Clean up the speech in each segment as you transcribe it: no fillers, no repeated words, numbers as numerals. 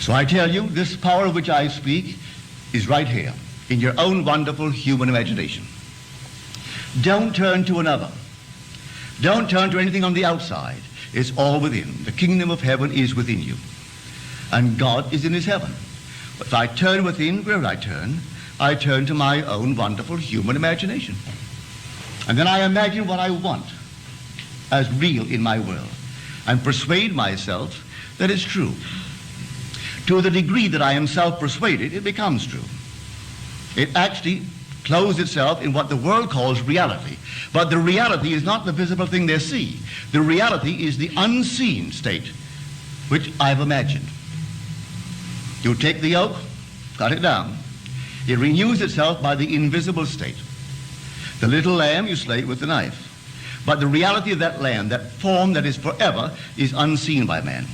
So I tell you, this power of which I speak is right here, in your own wonderful human imagination. Don't turn to another. Don't turn to anything on the outside. It's all within. The kingdom of heaven is within you. And God is in his heaven. But if I turn within, where I turn to my own wonderful human imagination. And then I imagine what I want as real in my world and persuade myself that it's true. To the degree that I am self-persuaded, it becomes true. It actually clothes itself in what the world calls reality. But the reality is not the visible thing they see. The reality is the unseen state, which I've imagined. You take the yoke, cut it down. It renews itself by the invisible state. The little lamb, you slay it with the knife. But the reality of that lamb, that form that is forever, is unseen by man.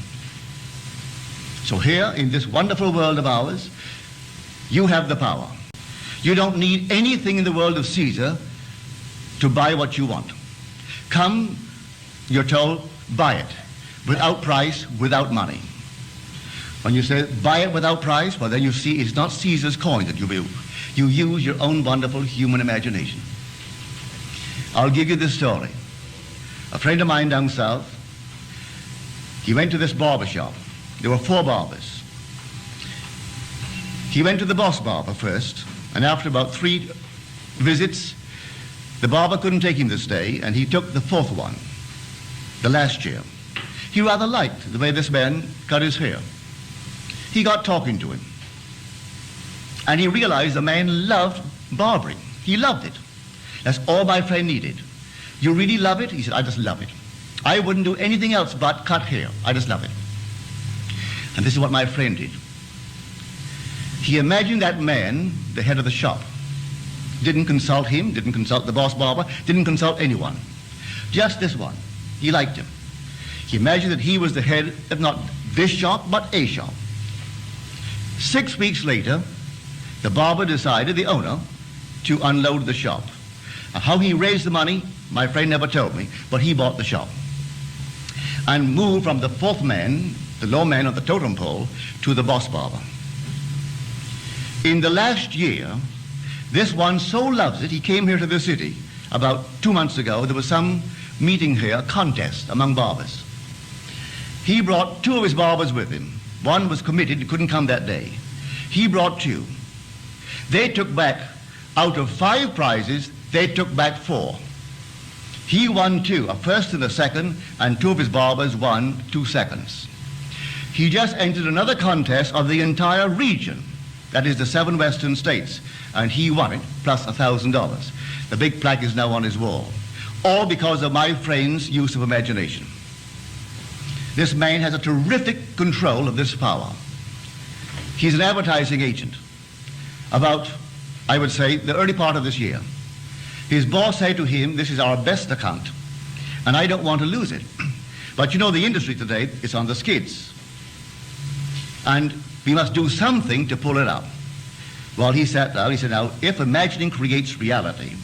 So here, in this wonderful world of ours, you have the power. You don't need anything in the world of Caesar to buy what you want. Come, you're told, buy it, without price, without money. When you say buy it without price, well then you see it's not Caesar's coin that you use. You use your own wonderful human imagination. I'll give you this story. A friend of mine down south, he went to this barber shop. There were 4 barbers. He went to the boss barber first, and after about 3 visits, the barber couldn't take him this day, and he took the 4th one, the last year. He rather liked the way this man cut his hair. He got talking to him, and he realized the man loved barbering. He loved it. That's all my friend needed. You really love it? He said, I just love it. I wouldn't do anything else but cut hair. I just love it. And this is what my friend did. He imagined that man, the head of the shop, didn't consult him, didn't consult the boss barber, didn't consult anyone. Just this one. He liked him. He imagined that he was the head of not this shop, but a shop. 6 weeks later, the barber decided, the owner, to unload the shop. How he raised the money, my friend never told me, but he bought the shop and moved from the 4th man, the low man on the totem pole, to the boss barber. In the last year, this one so loves it, he came here to the city about 2 months ago. There was some meeting here, a contest among barbers. He brought 2 of his barbers with him. One was committed, he couldn't come that day. He brought 2. They took back, out of 5 prizes, they took back 4. He won 2, a first and a second, and 2 of his barbers won 2 seconds. He just entered another contest of the entire region, that is the 7 western states, and he won it, plus $1,000. The big plaque is now on his wall, all because of my friend's use of imagination. This man has a terrific control of this power. He's an advertising agent. About, I would say, the early part of this year, his boss said to him, this is our best account, and I don't want to lose it. But you know, the industry today is on the skids, and we must do something to pull it up. Well, he sat down, he said, now, if imagining creates reality,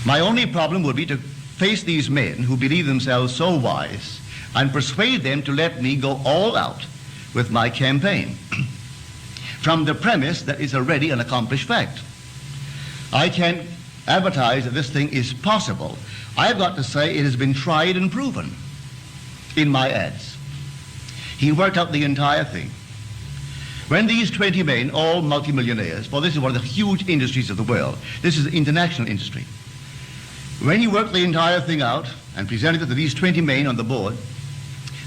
my only problem would be to face these men who believe themselves so wise and persuade them to let me go all out with my campaign from the premise that is already an accomplished fact. I can't advertise that this thing is possible. I've got to say it has been tried and proven in my ads. He worked out the entire thing. When these 20 men, all multimillionaires, for this is one of the huge industries of the world, this is an international industry. When he worked the entire thing out and presented it to these 20 men on the board,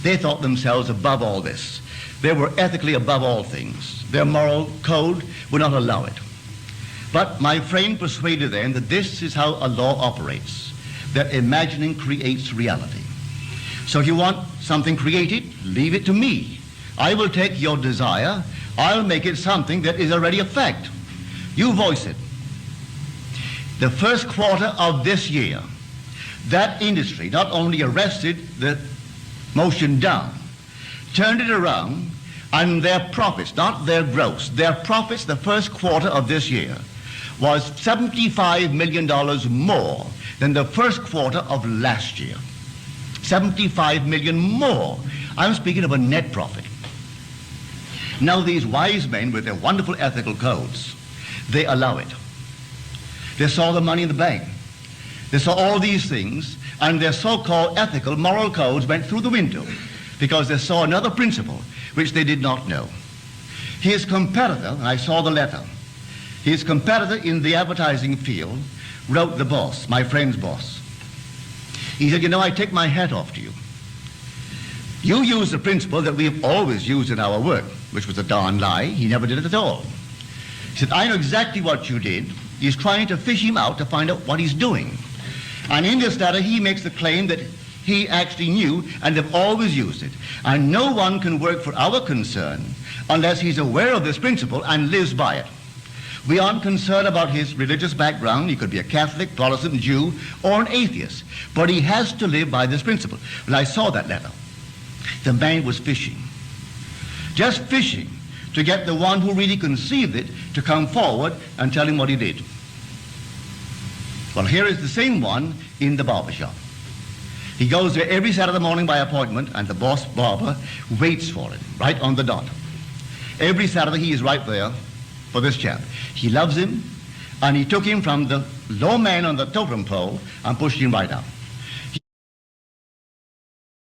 they thought themselves above all this. They were ethically above all things. Their moral code would not allow it. But my friend persuaded them that this is how a law operates, that imagining creates reality. So if you want something created, leave it to me. I will take your desire, I'll make it something that is already a fact. You voice it. The first quarter of this year, that industry not only arrested the motion down, turned it around, and their profits, not their gross, their profits the first quarter of this year was $75 million more than the first quarter of last year. 75 million more. I'm speaking of a net profit. Now these wise men with their wonderful ethical codes, they allow it. They saw the money in the bank. They saw all these things, and their so-called ethical, moral codes went through the window because they saw another principle which they did not know. His competitor, and I saw the letter, his competitor in the advertising field wrote the boss, my friend's boss. He said, you know, I take my hat off to you. You use the principle that we have always used in our work, which was a darn lie. He never did it at all. He said, I know exactly what you did. He's trying to fish him out to find out what he's doing. And in this letter, he makes the claim that he actually knew and have always used it. And no one can work for our concern unless he's aware of this principle and lives by it. We aren't concerned about his religious background. He could be a Catholic, Protestant, Jew, or an atheist. But he has to live by this principle. When I saw that letter, the man was fishing. Just fishing to get the one who really conceived it to come forward and tell him what he did. Well, here is the same one in the barber shop. He goes there every Saturday morning by appointment, and the boss barber waits for him, right on the dot. Every Saturday he is right there for this chap. He loves him, and he took him from the low man on the totem pole and pushed him right up.